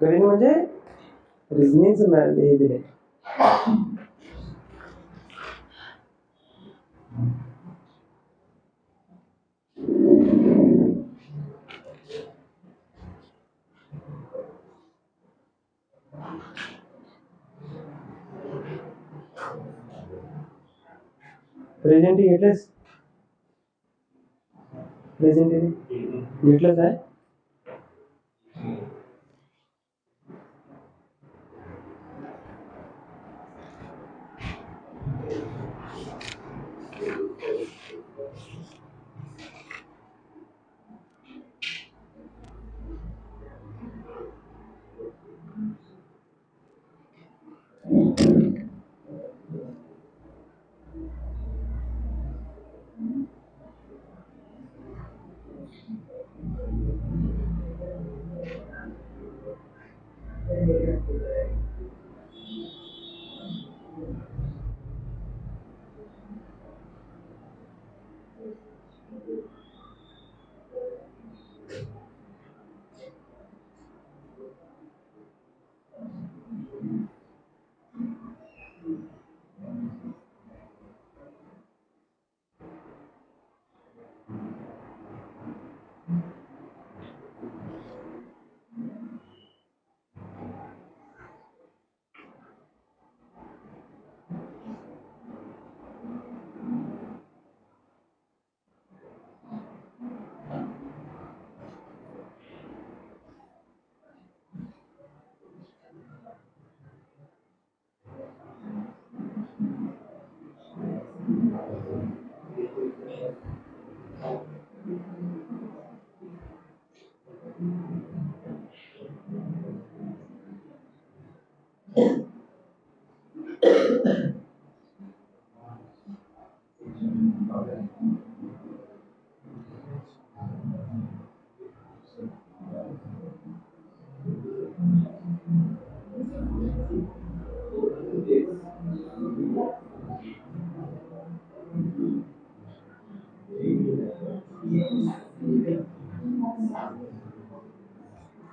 गणित म्हणजे रिझनिंग हे दिले. प्रेझेंट घेतलेस? प्रेझेंट घेतलंच आहे.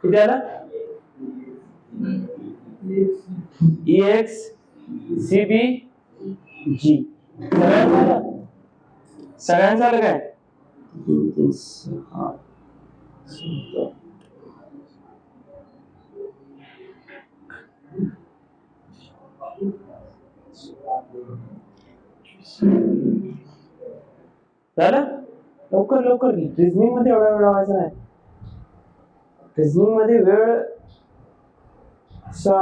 किती आला? EX CB G सगळ्यांचं आलं काय? झालं? लवकर लवकर. रिझनिंग मध्ये एवढा वेळ लावायचा नाही. रिझनिंग मध्ये वेळ असा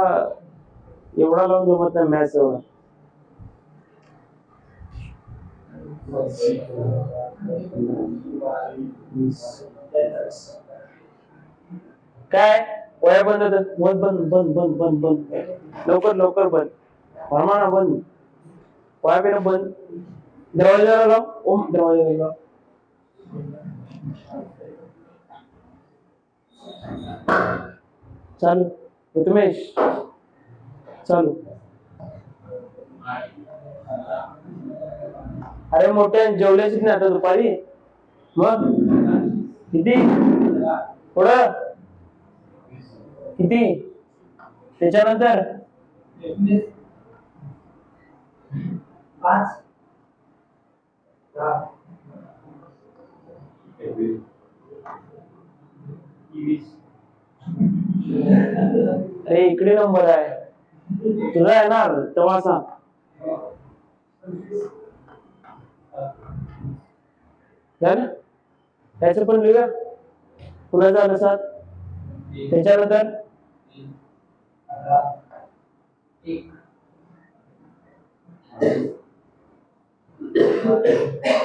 एवढा लावून जमत नाही. मॅथ्स एवढा काय वया बंद बंद बंद बंद बंद बंद बंद लवकर लवकर बंद. फरमाना बंद. वया पेन बंद. दरवाजा लाव. ओम दरवाजा लाव. चालू. प्रथमेश चालू. अरे मोठ्या जेवल्याशीच नाही आता दुपारी. मग किती? थोडं किती? त्याच्यानंतर 5 अरे इकडे नंबर आहे तुझा येणार तेव्हा सांग. झालं? त्याचं पण लिहूया. कुणाचं आलं 7? त्याच्यानंतर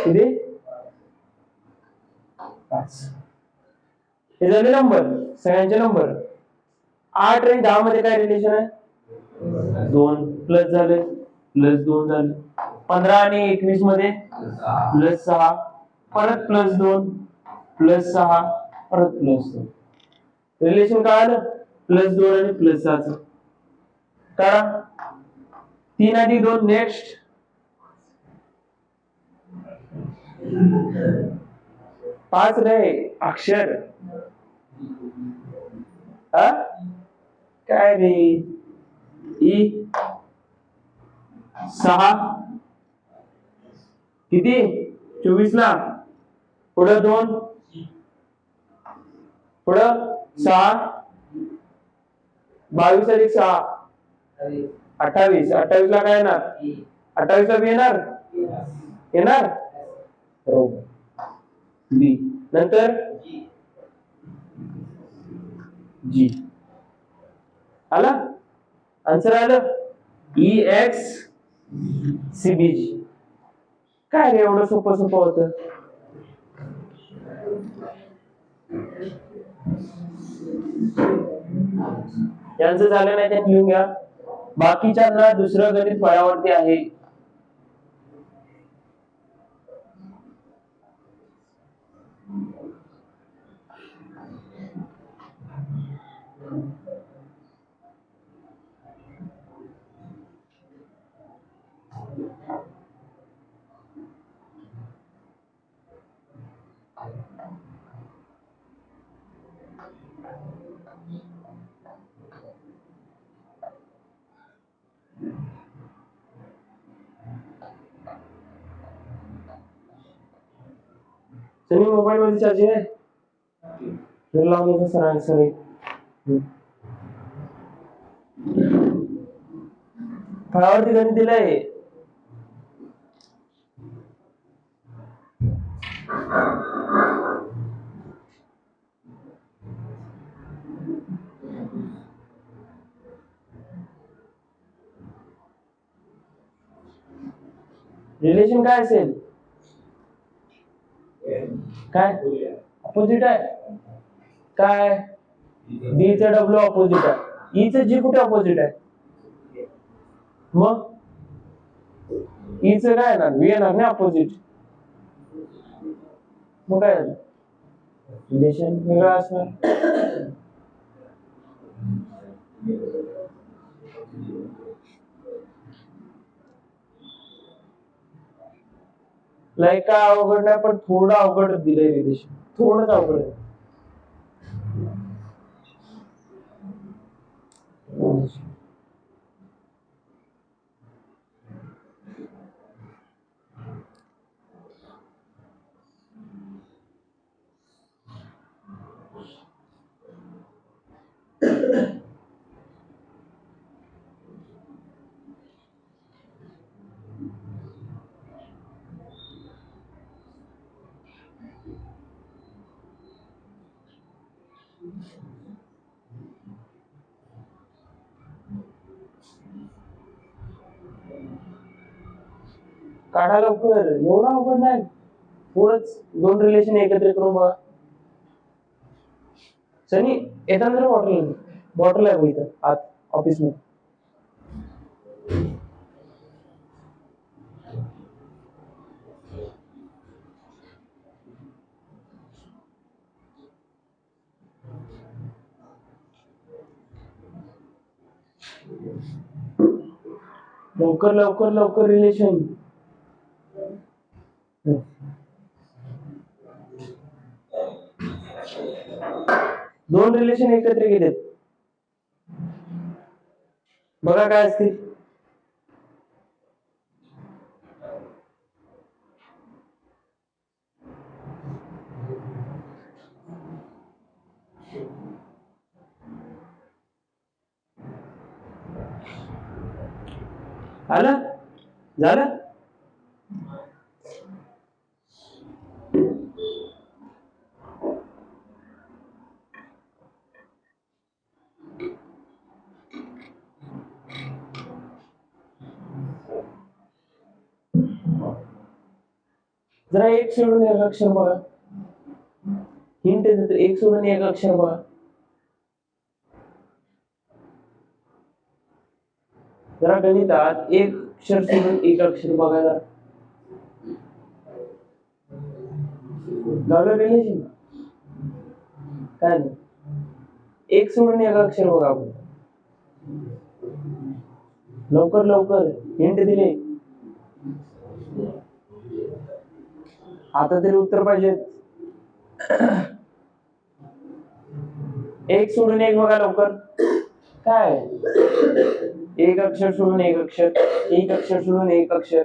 किती? 5. हे झाले नंबर. सगळ्यांचे नंबर. 8 आणि 10 मध्ये काय रिलेशन आहे? 2 प्लस झाले. प्लस 2 झाले. 15 आणि 21 मध्ये प्लस 6 परत प्लस 2 प्लस 6 परत प्लस 2. रिलेशन काय आलं? प्लस 2 आणि प्लस 6 करा. 3 अधिक 2 नेक्स्ट. 5 नाही अक्षर. काय रे ई 6 किती 24 ला पुढं 2 पुढं 6 22 अधिक 6 28 28 ला काय येणार 28 ला बी येणार येणार बी नंतर जी आला आन्सर आलं ई एक्स सी बी जी काय रे एवढं सोपं सोपं होतं यांचं झालं नाही त्यात लिहून घ्या बाकीच्यांना दुसरं गणित फळ्यावरती आहे सनी मोबाईल मध्ये चार्जिंग आहे फिर लावण्याचं सर आन्सर आहे फळावरती गणित दिलंय रिलेशन काय असेल काय अपोजिट आहे काय बी चा डब्ल्यू अपोजिट आहे ई चा जी कुठे अपोजिट आहे मग ई च काय येणार व्ही येणार ना अपोजिट मग काय झालं रिलेशन वेगळा असणार लय का अवघड नाही पण थोडं अवघड दिलंय रिलेशन थोडंच अवघड आहे काढा लवकर एवढा अवघड नाही थोडंच दोन रिलेशन एकत्र करून बघा सनी येताना जरा बॉटल बॉटल आहे इथं आत ऑफिस मध्ये लवकर लवकर लवकर रिलेशन दोन रिलेशन एकत्र केलेत बघा काय असतील आलं झालं जरा एक सोडून एक अक्षर बघा हिंट देतो एक सोडून एक अक्षर बघा जरा गणितात एक अक्षर सोडून एक अक्षर बघा जरा गावलं रिलेशन काय नाही एक सोडून एक अक्षर बघा आपण लवकर लवकर हिंट दिले आता तरी उत्तर पाहिजे एक सोडून एक बघा लवकर काय एक अक्षर सोडून एक अक्षर, एक अक्षर सोडून एक अक्षर.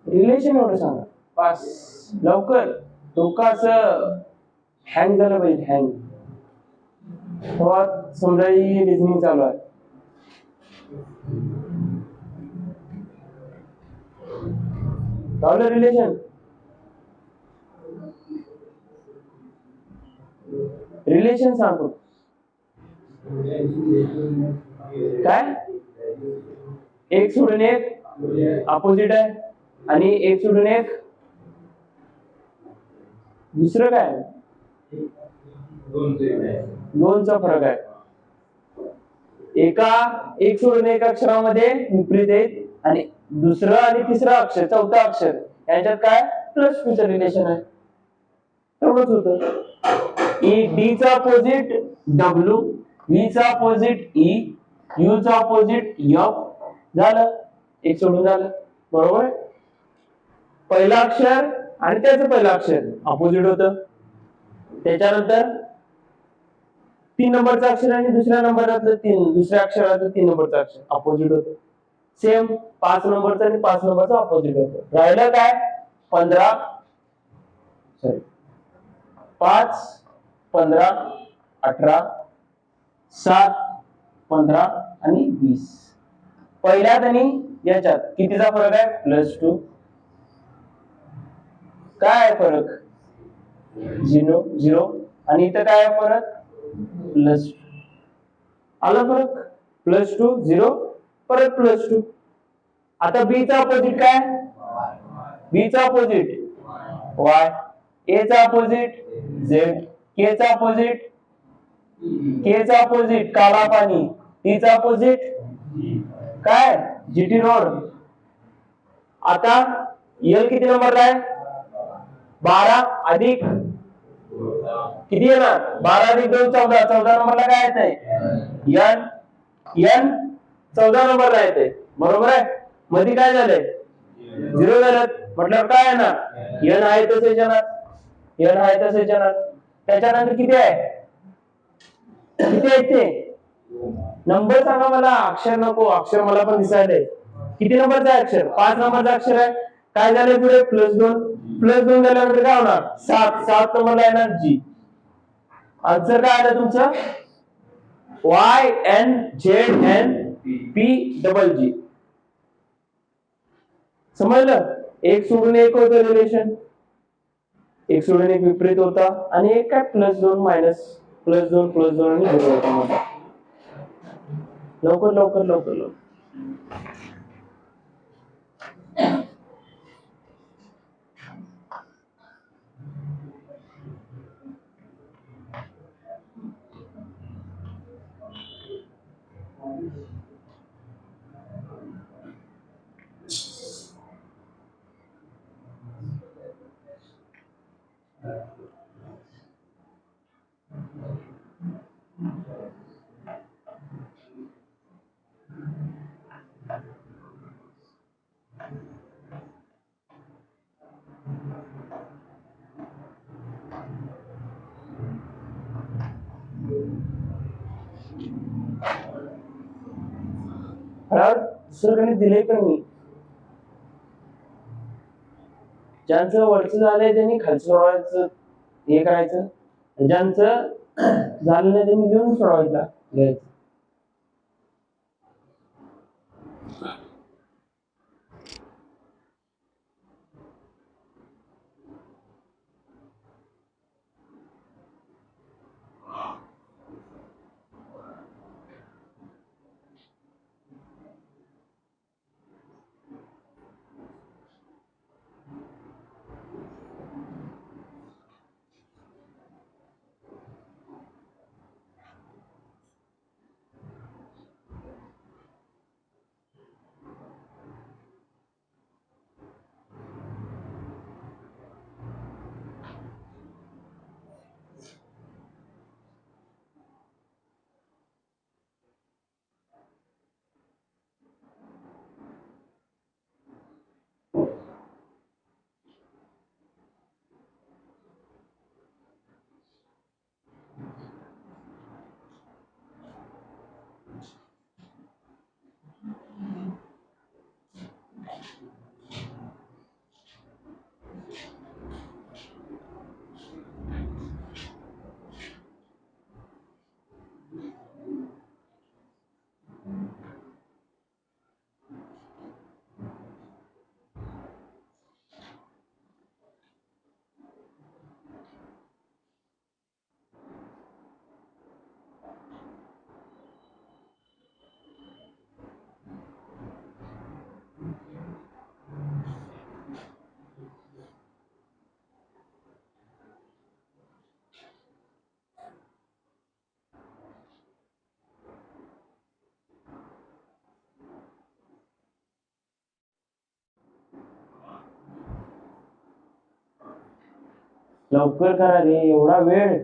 रिलेशन एवढं सांगा पास लवकर. डोकं असं हँग झालं पाहिजे, हँग. तेव्हा समजा ही रिझनिंग चालू आहे. रिलेशन रिलेशन सांगतो काय. एक सोडून एक अपोजिट आहे आणि एक सोडून एक दुसरं काय. दोनचा फरक आहे. एक सोडून एक अक्षरामध्ये विपरीत आहेत आणि दुसरं आणि तिसरं अक्षर, चौथं अक्षर यांच्यात काय प्लस टू चं रिलेशन आहे. एवढंच होतं. डी चा अपोजिट डब्ल्यू, व्ही चा अपोजिट ई, यू चा अपोजिट एफ. झालं, एक सोडून झालं. बरोबर आहे. पहिला अक्षर आणि त्याचं पहिलं अक्षर अपोजिट होतं. त्याच्यानंतर 3 नंबरचं अक्षर आणि दुसऱ्या दुसऱ्या अक्षराचं 3 नंबरचं अक्षर अपोजिट होतं. सेम 5 नंबरचं आणि 5 नंबरचं अपोजिट होतं. राहिलं काय 15 5 15 18 7 15 आणि 20. पहिल्यात आणि याच्यात कितीचा फरक आहे प्लस 2. काय फरक 0 आणि इथं काय परत प्लस. आला फरक प्लस 2 0 परत प्लस 2. आता बी चा अपोजिट काय, बी चा अपोजिट वाय, ए चा अपोजिट झेड, के चा अपोजिट काला पाणी, टी चा अपोजिट काय जीटी रोड. आता एल किती नंबरला आहे 12 अधिक किती येणार 12 अधिक 2 14. 14 नंबरला काय येतंय एन, एन 14 नंबरला येते. बरोबर आहे. मध्ये काय झालंय 0 झालं म्हटल्यावर काय येणार एन आहे तसेच येणार, एन आहे तसेच येणार. त्याच्यानंतर किती आहे, किती आहे ते नंबर सांगा मला, अक्षर नको. अक्षर मला पण दिसायलंय. किती नंबरचा अक्षर 5 नंबरचा अक्षर आहे. काय झालंय पुढे प्लस 2, प्लस 2 झाल्यानंतर काय होणार 7, 7 नंबरला येणार जी. आन्सर काय आलं तुमचं Y N Z N P double G. समजलं. एक सोडून एक होतं रिलेशन, एक सोडून एक विपरीत होता आणि एक काय प्लस 2 मायनस प्लस 2 प्लस 2 आणि 0 होता. लवकर लवकर लवकर लवकर. दुसरं गणित दिले पण मी, ज्यांचं वरचं झालंय त्यांनी खालचं सोडवायचं हे करायचं, ज्यांचं झालं नाही त्यांनी घेऊन सोडवायचं घ्यायचं. लवकर करा रे, एवढा वेळ.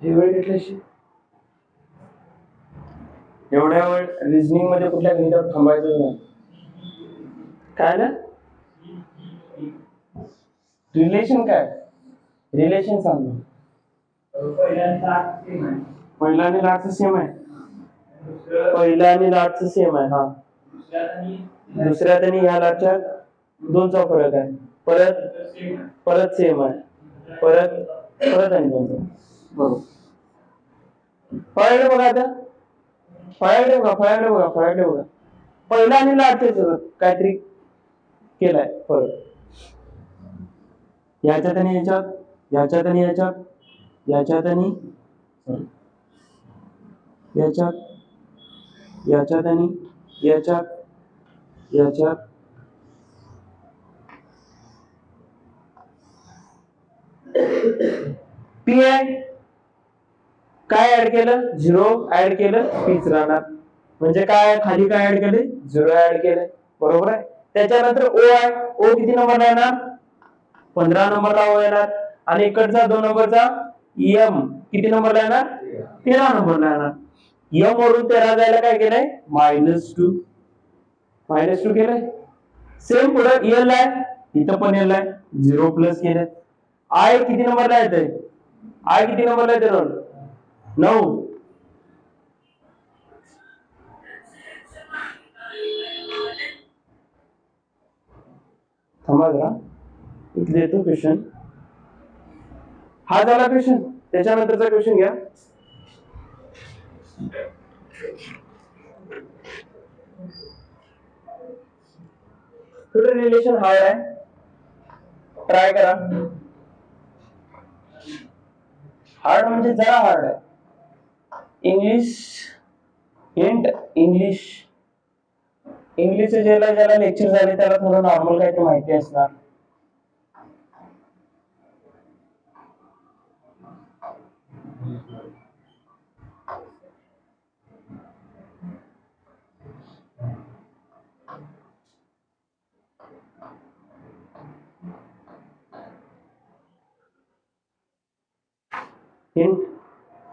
हे वेळ घेतल्याशी एवढ्या वेळ रिझनिंग मध्ये कुठल्या गणितावर थांबायचं नाही. काय ना रिलेशन, काय रिलेशन सांग. पहिला आणि लाटचं सेम आहे. पहिला आणि लाटचं सेम आहे. हा, दुसऱ्यात आणि ह्या लाटच्या दोनचा फरक आहे. परत सेम आहे. परत आणि दोनचा. बरोबर. फळाकडे बघा आता. फळाकडे बघा. पहिला आणि लाटचे काहीतरी केलाय फरक. याच्यात आणि याच्यात, याच्यात आणि याच्यात, याच्यात आणि याच्यात, याच्यात आणि याच्यात, याच्यात, पी आहे. काय ऍड केलं? 0 ऍड केलं, पीच राहणार. म्हणजे काय, खाली काय ऍड केले? 0 ऍड केले. बरोबर आहे. त्याच्यानंतर ओ आहे. ओ किती नंबरला येणार? 15 नंबरला ओ येणार. आणि इकडचा 2 नंबरचा एम किती नंबरला येणार? 13 नंबरला येणार. एम वरून 13 जायला काय केलंय? -2. -2 केलंय. सेम पुढे एल आहे. इथं पण एल आहे. 0 प्लस केले. आय किती नंबरला येते? आय किती नंबरला येते? 9. थांबा जरा, इथे देतो क्वेश्चन. हा झाला क्वेश्चन. त्याच्यानंतरचा क्वेश्चन घ्या. थोडं रिलेशन हार्ड आहे, ट्राय करा. हार्ड म्हणजे जरा हार्ड आहे. इंग्लिश ज्याला लेक्चर झाले त्याला थोडं नॉर्मल काय ते माहिती असणार.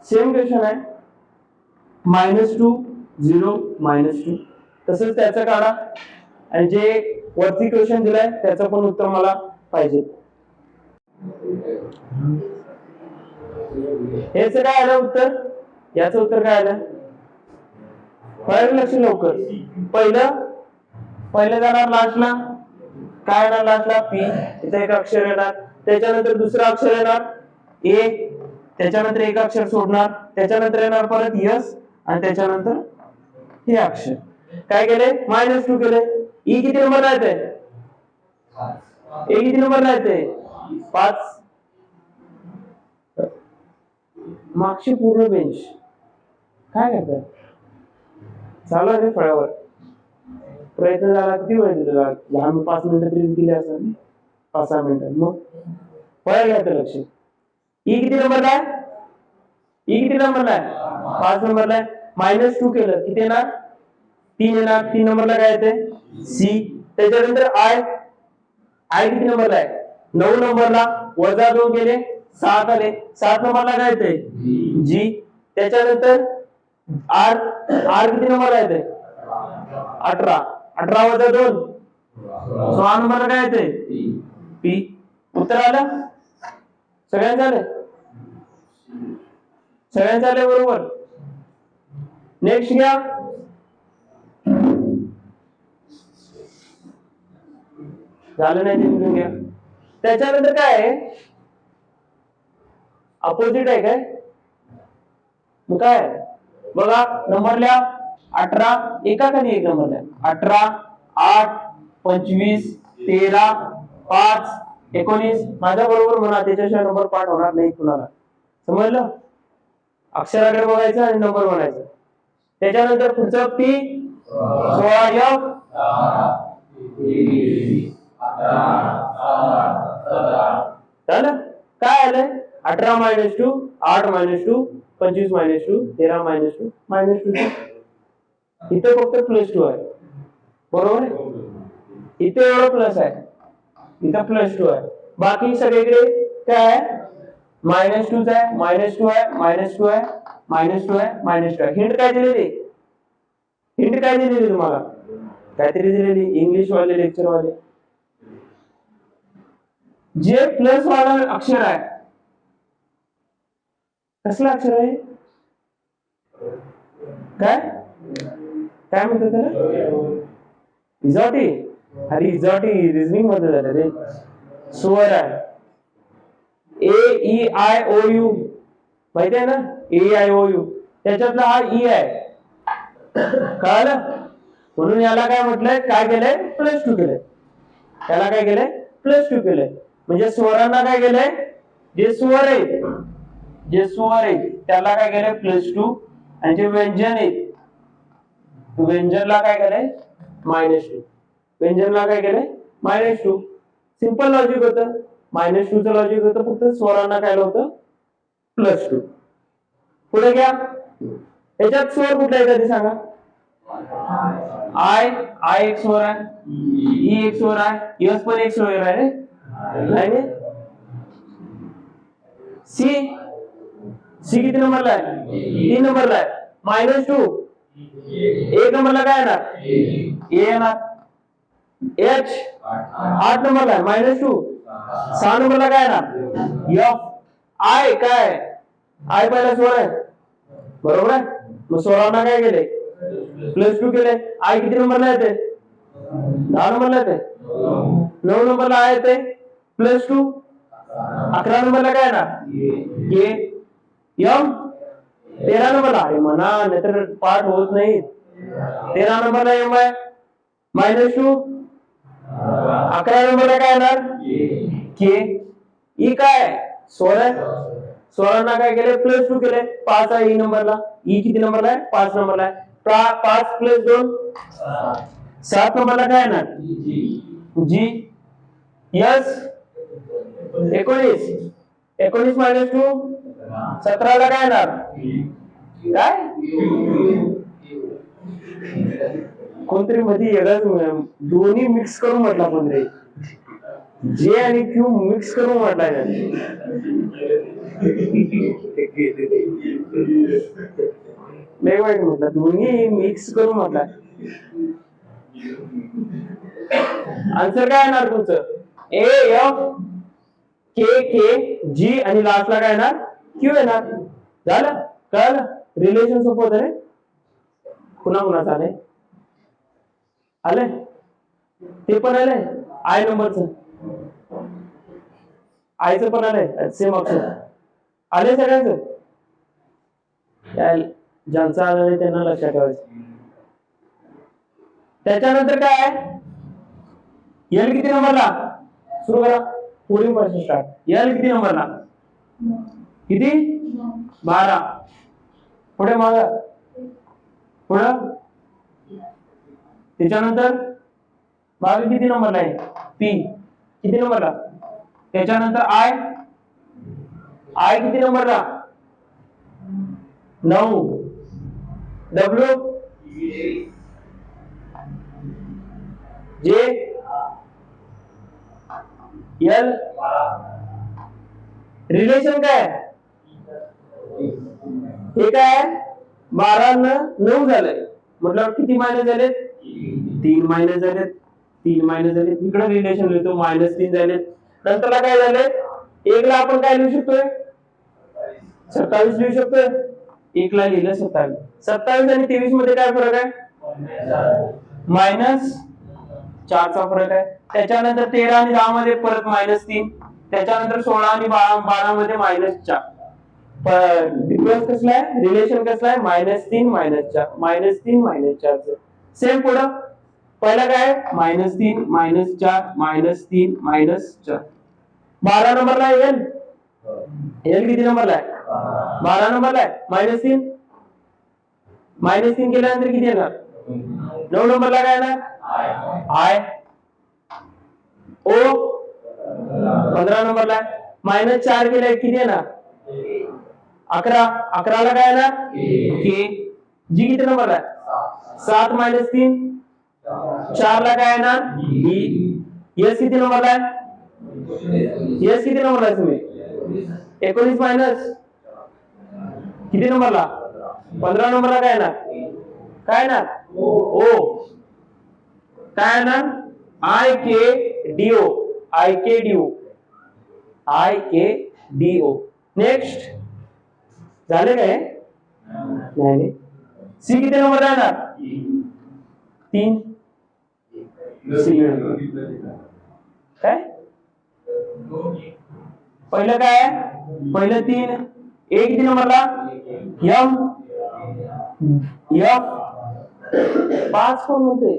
सेम क्वेश्चन आहे. -2 0 -2. तसंच त्याचं काढा. आणि जे वरती क्वेश्चन दिलाय त्याचं पण उत्तर मला पाहिजे. हेच काय आलं उत्तर? याचं उत्तर काय आलं? लक्ष लवकर. पहिलं जाणार लास्टला. काय येणार लास्टला? पी. इथे एक अक्षर येणार. त्याच्यानंतर दुसरं अक्षर येणार ए. त्याच्यानंतर एक अक्षर सोडणार. त्याच्यानंतर येणार परत यस. आणि त्याच्यानंतर हे अक्षर. काय केले? -2 केले. ई किती नंबरला येते? ए किती नंबरला येते? 5. मागची पूर्ण बेंच काय करतात? चालू आहे फळ्यावर. प्रयत्न झाला. किती वेळ दिलेला? लहान 5 मिनिटं तरी दिली असेल. 5-6 मिनिटं. मग फळ्या घ्यायचं लक्ष. ई किती नंबरला आहे? ई किती नंबरला आहे? 5 नंबरला आहे. -2 केलं किती येणार? 3 येणार. 3 नंबरला काय येते? सी. त्याच्यानंतर आय. आय किती नंबरला आहे? 9 नंबरला. -2 केले 7 आले. 7 नंबरला काय येते? जी. त्याच्यानंतर आर. आर किती नंबरला येते? 18. 18 - 2 16 नंबरला काय येते? पी. उत्तर आलं? सगळ्यांचं आलं? सगळ्यांचं आलं बरोबर. नेक्स्ट घ्या. झालं नाही ते लिहून घ्या. त्याच्यानंतर काय आहे? अपोजिट आहे काय? मग काय बघा, नंबर लिहा. 18 एका खाली एक नंबर लिहा. 18 8 25 13 5 19. माझ्या बरोबर म्हणा, त्याच्याशिवाय नंबर पाठ होणार नाही कुणाला. समजलं? अक्षराकडे बघायचं आणि नंबर म्हणायचं. त्याच्यानंतर पुढचं पी 16 एफ झालं. काय आलंय? 18 - 2 8 - 2 25 - 2 13 - 2 इथे फक्त +2 आहे. बरोबर आहे? इथे एवढं प्लस आहे. इथं +2 आहे. बाकी सगळीकडे काय आहे? -2 आहे, -2 आहे, -2 आहे, -2 आहे, -2 आहे. हिंट काय दिलेली? हिंट काय दिलेली तुम्हाला? काहीतरी दिलेली इंग्लिश वाले लेक्चर वाले. जे प्लस वाला अक्षर आहे, कसलं अक्षर आहे? काय काय म्हणतात त्याला? इजॉटी. अरे इजॉटी रिझनिंग मध्ये झालं रे. स्वर आहे. AEIOU माहिती आहे ना? AEIOU त्याच्यातला हा ई आहे. कळलं? म्हणून याला काय म्हटलंय? काय केलंय? +2 केलंय. त्याला काय केलंय? +2 केलंय. म्हणजे स्वरांना काय केलंय? जे स्वर आहेत, जे स्वर आहेत त्याला काय केलंय? +2. आणि जे व्यंजन आहेत, व्यंजनला काय केलंय? -2. व्यंजनला काय केलंय? -2. सिंपल लॉजिक होतं. -2 चं लॉजिक होतं, फक्त स्वरांना काय होतं? +2. पुढे घ्या. याच्यात स्वर कुठला आहे कधी सांगा? आय एक स्वर आहे, ई एक स्वर आहे, यस पण एक स्वर आहे. नाही सी किती नंबरला आहे? 3 नंबरला आहे. -2 एक नंबरला काय येणार? ए येणार. एच 8 नंबरला आहे, -2. 6 नंबरला काय येणार? एफ. आय काय? आय पहिला स्वर आहे, बरोबर आहे. मग स्वरांना काय केले? +2 केले. आय किती नंबरला येते? 10 नंबरला येते. 9 नंबरला आय येते +2. 11 नंबरला काय येणार? के. एम 13 नंबरला आहे म्हणा, नाहीतर पाठ होत नाही. 13 नंबरला एम आहे, -2. 11 नंबरला काय येणार? के. ई काय? स्वर आहे. स्वरांना काय केले? +2 केले. 5 आहे ई नंबरला. ई किती नंबरला आहे? 5 नंबरला आहे. 5 + 2 7 नंबरला काय येणार? जी. यस 19. 19 -2 17ला काय येणार? काय? कोणतरी मध्ये वेगळाच दोन्ही मिक्स करून म्हटला. कोणतरी जे आणि क्यू मिक्स करून म्हटलाय. लय वाईट म्हटलं, दोन्ही मिक्स करून म्हटलाय. आन्सर काय येणार तुमचं? ए एफ के जी आणि लास्टला काय येणार? क्यू येणार. झालं? कळलं? रिलेशन सोपं होतं रे. कुणाकुणाचं आलंय? आलंय? ते पण आलंय. आय नंबरचं, आयचं पण आलंय, सेम अक्षर आले सगळ्यांचं. ज्यांचं आलं नाही त्यांना लक्षात ठेवायचं. त्याच्यानंतर काय आहे? एल किती नंबरला? सुरू करा. पुढील पासून स्टार्ट. एल किती नंबरला? किती? 12. पुढे माग, पुढं. त्याच्यानंतर मागे किती नंबरला आहे? पी किती नंबरला? त्याच्यानंतर आय, आय किती नंबरला? 9. डब्ल्यू, जे, एल. रिलेशन काय? हे काय? 12 न 9 झालंय म्हटल्यावर किती मायनस झाले? 3 मायनस झाले. 3 मायनस झाले. इकडे रिलेशन लिहितो, -3 झाले. नंतरला काय झाले? 1 ला आपण काय लिहू शकतोय? 27 लिहू शकतोय. 1 ला लिहिलं 27. 27 आणि 23 मध्ये काय फरक आहे? -4 चा फरक आहे. त्याच्यानंतर 13 आणि 10 मध्ये परत -3. त्याच्यानंतर 16 आणि 12 मध्ये -4. डिफरन्स कसला आहे? रिलेशन कसला आहे? -3 -4 -3 -4. सेम पुढं पहिला काय? -3 -4 -3 -4. 12 नंबरला एल. एल किती नंबरला आहे? 12 नंबरला आहे. -3 केल्यानंतर किती येणार? 9 नंबरला काय येणार? आय. ओ 15 नंबरला आहे. -4 केल्या किती येणार? 11. 11ला काय येणार? के. जी किती नंबरला आहे? 7 -3 4 ला काय येणार? ई. एस किती नंबरला आहे? यस किती नंबरला आहे तुम्ही? 19 मायनस किती नंबरला? 15 नंबरला काय ना? काय ना? ओ काय ना? I K D O, I K D O, I K D O. Next झाले काय? नाही. सी किती नंबर राहणार? 3. सी काय पहिलं काय? पहिलं 3. ए किती नंबरला? एम एफ 5 कोण होते?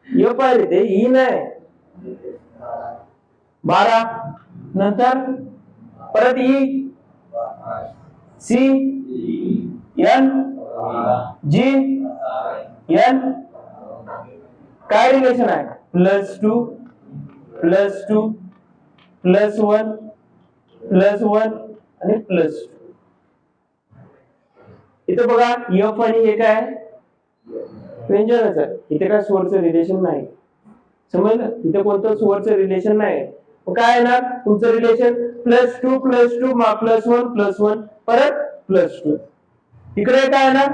एफ आहे रे ते, ई नाही. 12 नंतर परत ई, सी, एन, जी, एन. काय रिलेशन आहे? +2 +2 +1 +1 आणि +2. इथे बघा एफ आणि हे काय व्यंजनच आहे. इथे काय सोर्सचं रिलेशन नाही. समजलं? इथे कोणतं सोर्सचं रिलेशन नाही. काय येणार तुमचं रिलेशन? +2 +2 +1 +1 परत +2. इकडे काय येणार?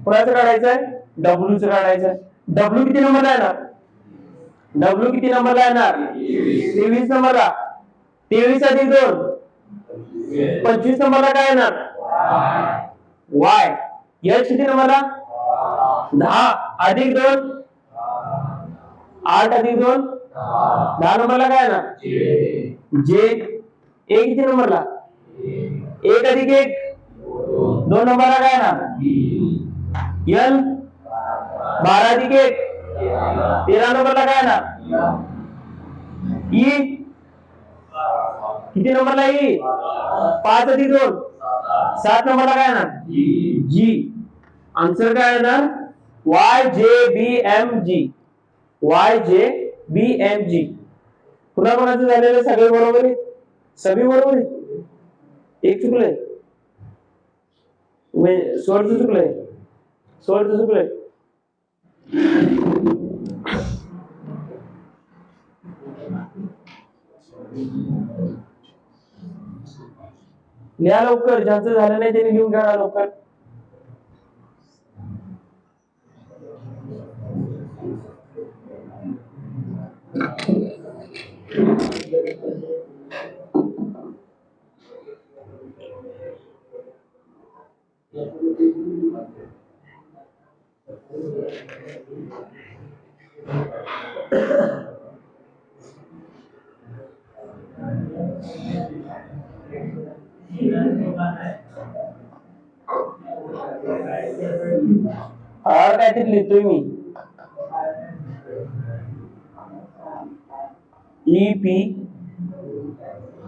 कोणाचं काढायचंय? डब्ल्यूचं काढायचंय. डब्ल्यू किती नंबरला येणार? डब्ल्यू किती नंबरला येणार? 23 नंबरला. 23 अधिक 2 25 नंबरला काय येणार? वाय. एच किती नंबरला? 10 अधिक 2 8 अधिक 2 10 नंबरला काय येणार? जे. ए किती नंबरला? 1 अधिक 1 2 नंबरला काय येणार? एल 12 अधिक 1 13 नंबरला काय येणार? ई किती नंबरला? ई 5 अधिक 2 7 नंबरला काय येणार? जी. आन्सर काय येणार? वाय जे बी एम जी. वाय जे बी एम जी. पुन्हा कोणाचं झालेलं? सगळे बरोबर आहे? सगळे बरोबर आहे? एक चुकलंय. सोळचं चुकलंय. सोळचं चुकलंय. लिहा लवकर. ज्यांचं झालं नाही त्यांनी लिहून काढा लवकर. काहीतरी लिहितोय मी. ई पी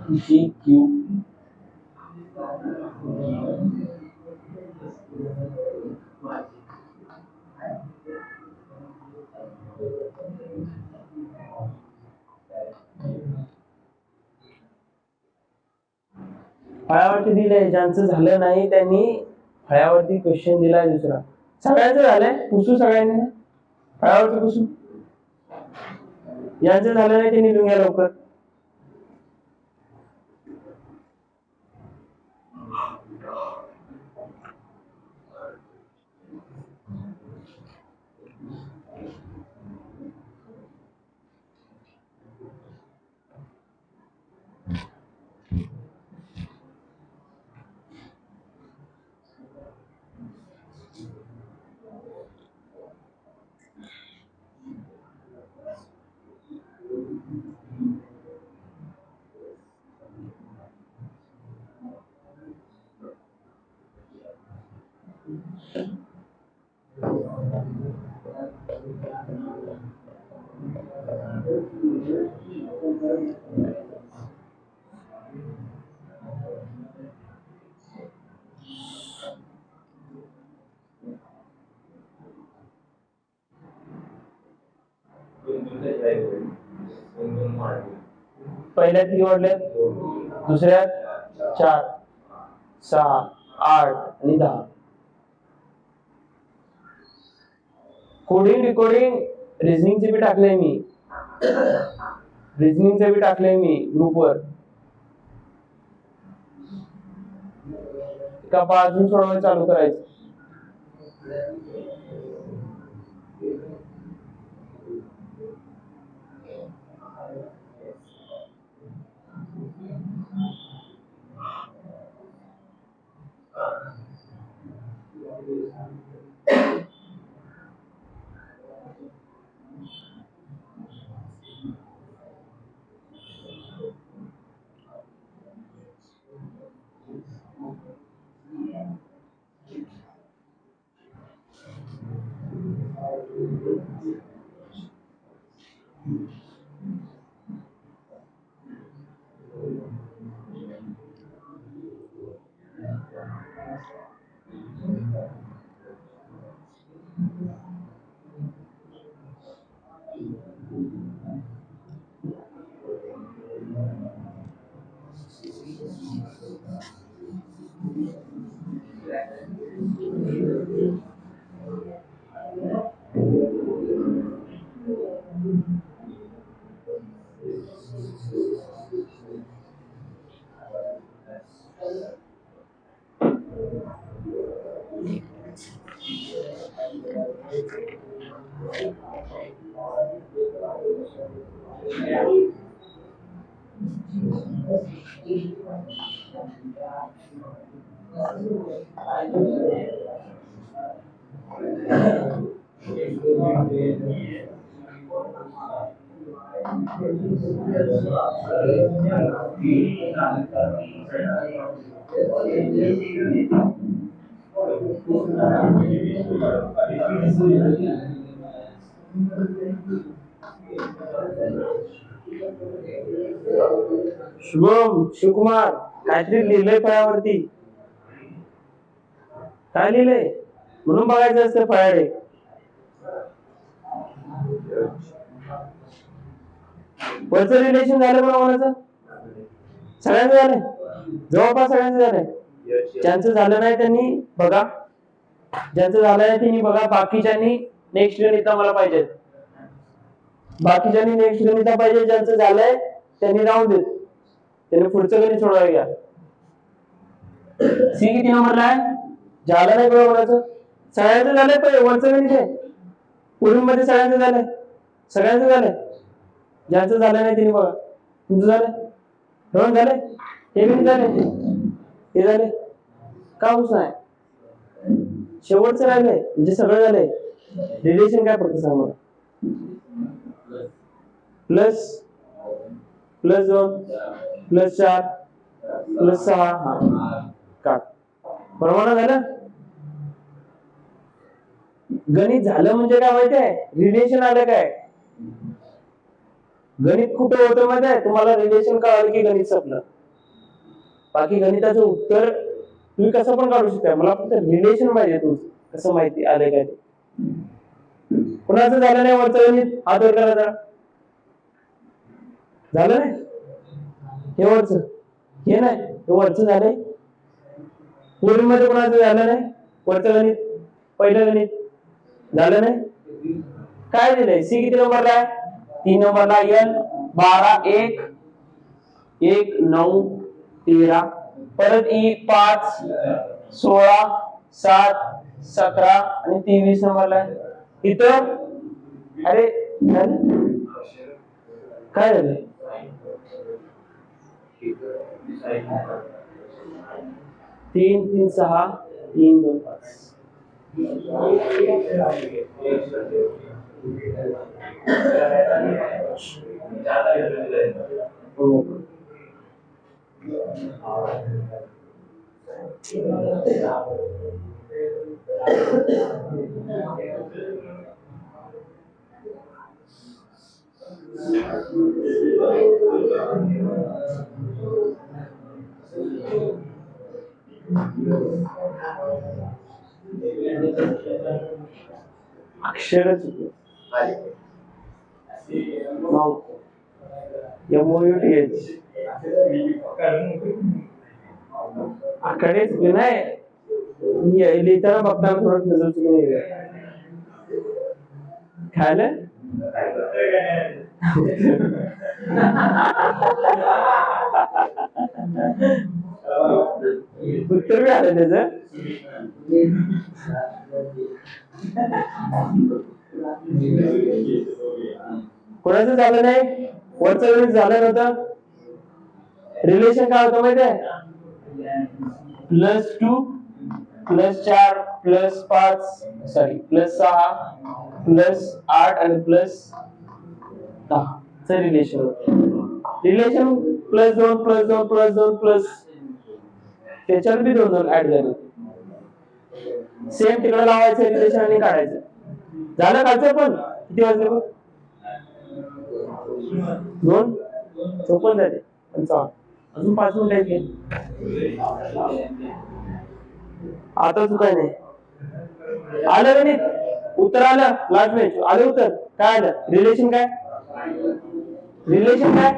जी क्यू फळ्यावरती दिलंय. ज्यांचं झालं नाही त्यांनी फळ्यावरती क्वेश्चन दिलाय दुसरा. सगळ्यांचं झालंय पुसू. सगळ्यांनी फळ्यावरती पुसू. ज्यांचं झालं नाही त्यांनी लिहून घ्या लवकर. पहिल्यात किती वाढले? दुसऱ्यात 4 6 8 आणि 10. कोडिंग डिकोडिंग रिझनिंगचे बी टाकले मी. रिझनिंगचं बी टाकलंय मी ग्रुपवर. का अजून सोडवायला चालू करायचं. शुभम शिवकुमार काहीतरी लिहिलंय फळ्यावरती. काय लिहिलंय म्हणून बघायचं असतं फळ्याडे. वरचं रिलेशन झालं पण कोणाचं. सगळ्यांचं झालंय जवळपास सगळ्यांचं झालंय. ज्यांचं झालं नाही त्यांनी बघा, ज्यांचं झालंय त्यांनी बघा. बाकीच्यांनी नेक्स्ट गणिता मला पाहिजे. बाकीच्यांनी नेक्स्ट गणिता पाहिजे. ज्यांचं झालंय त्यांनी राहून देत. त्यांनी पुढचं गणित सोडवायला घ्या. सी किती नंबरला आहे. झालं नाही बरोबराचं. सगळ्यांचं झालंय पहिले वरचं गणित आहे. पुढील मध्ये सगळ्यांचं झालंय. सगळ्यांचं झालंय. ज्यांचं झालं नाही त्यांनी बघा. तुमचं झालंय दोन झालंय. हे गणित झाले. हे झाले का होत नाही. शेवटचं राहिलंय म्हणजे सगळं झालंय. रिलेशन काय पडतं सांग मला. प्लस प्लस 2 प्लस 4 प्लस 6 का प्रमाण झालं. गणित झालं म्हणजे काय माहिती आहे. रिलेशन आलं काय. गणित कुठं होतं माहिती आहे तुम्हाला. रिलेशन कळालं की गणित संपलं. बाकी गणिताचं उत्तर तुम्ही कसं पण काढू शकता. मला फक्त रिलेशन पाहिजे तुमचं कसं माहिती आलं काय. कुणाचं झालं नाही वरचं गणित हात वर करा जरा. झालं नाही हे वरचं. हे नाही हे वरचं झालंय. पूर्वीमध्ये कुणाचं झालं नाही वरचं गणित. पहिलं गणित झालं नाही. काय दिलंय. सी किती नंबरला आहे. 3 नंबरला. एल 12 1 1 9 13 परत ई 5 16 7 17 आणि 23 नंबरला आहे. इथं अरे काय झालं. 3 3 6 3 2 5 अक्षरच आकडेच नाही लिहिताना बघताना थोडं नजर चुकी नाही खायला उत्तर काय आलं त्याचं? कोणाचं झालं नाही? वरचं गणित झालं नव्हतं. रिलेशन काय होतं माहिती आहे? +2 +4 +5 सॉरी +6 +8 आणि +10 च रिलेशन होतं. रिलेशन +2 +2 +2 प्लस त्याच्यावर बी 2 ऍड झाले. सेम तिकडे लावायचं रिलेशन आणि काढायचं. झालं काढचं. पण किती वाजले बघ? 2 चोपन झाले. अजून 5 मिनिट आहेत. आता तू काय नाही आलं गणित, उत्तर आलं. लास्ट बेंच आलं उत्तर. काय आलं? रिलेशन काय? रिलेशन काय?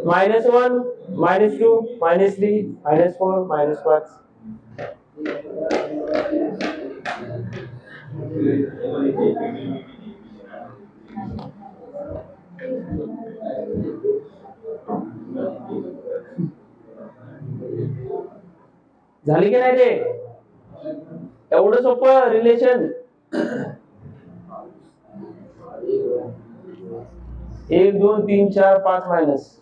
-1 -2 -3 -4 -5. झाली की नाही रे? एवढं सोपं रिलेशन. 1 2 3 4 5 मायनस.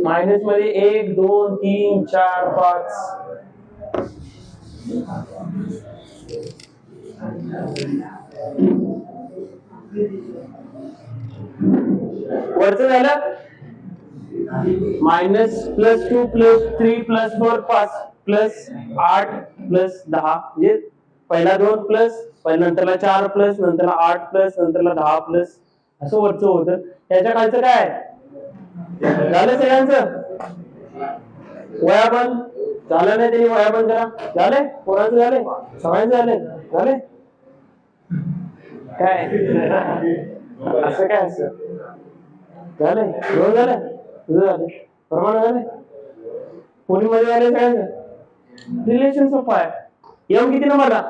मायनस मध्ये 1 2 3 4 5. वरचं झालं -+2 +3 +4 5 +8 +10 म्हणजे पहिला 2 प्लस नंतरला 4 प्लस नंतरला 8 प्लस नंतरला 10 प्लस असं वरचं होतं. त्याच्या खालचं काय झालं? सगळ्यांचं वया बंद झालं नाही? त्यांनी वया बंद करा. झालंय? कोणाचं झालंय? सगळ्यांचं झालंय. झालंय काय? असं काय? असं झालंय? दोन झालं? तुझं झालं? प्रमाण झालंय? कोणी मध्ये झालंय? सगळ्यांचं रिलेशन सोपं आहे. एम किती नंबरला?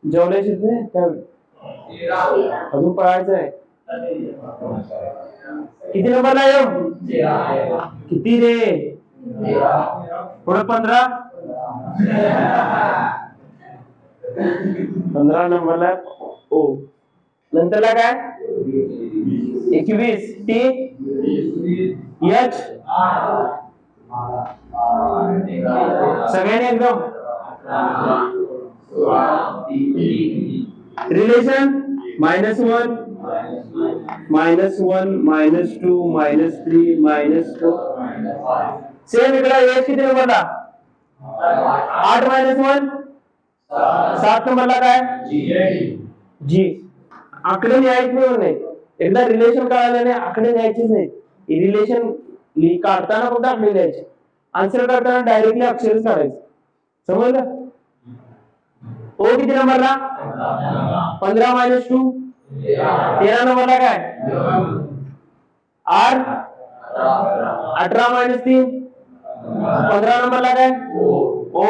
जेवल्याशी काय अजून पळायचं आहे? किती नंबरला एम? किती रे? पुढे 15. 15 नंबरला ओ. नंतरला काय? 21. टी एच सगळ्यांनी एकदम रिलेशन -1 -1 -2 -3 -4. सेम इकडे एच किती नंबरला? 8 -1 7 नंबरला काय? जी. आकडे लिहायचे नाही. एकदा रिलेशन कळालं नाही आकडे लिहायचेच नाही. रिलेशन काढताना फक्त आकडे लिहायचे. आन्सर करताना डायरेक्टली अक्षरच काढायचं. समजलं? ओ किती नंबरला? 15 -2 13 नंबरला काय? आर 18 -3 15 नंबरला काय? ओ.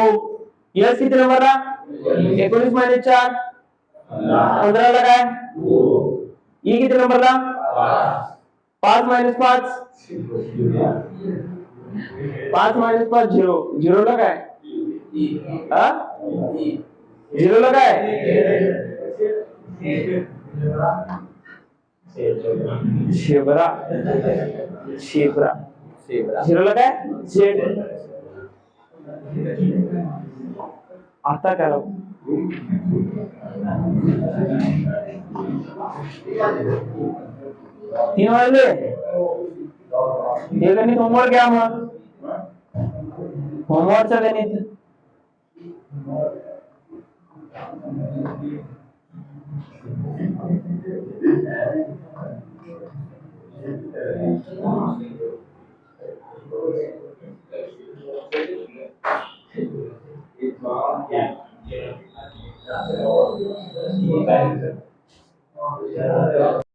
एस किती नंबरला? 19 -4 15 ला काय? ई किती नंबरला? 5 -5 5 -5 0 0 ला काय? 0 ला काय? शेबरा. 0 ला काय? झेड. आता काय लावू? 3 वाजले. हे गणित होमवर्क घ्या मग. होमवर्कचं गणित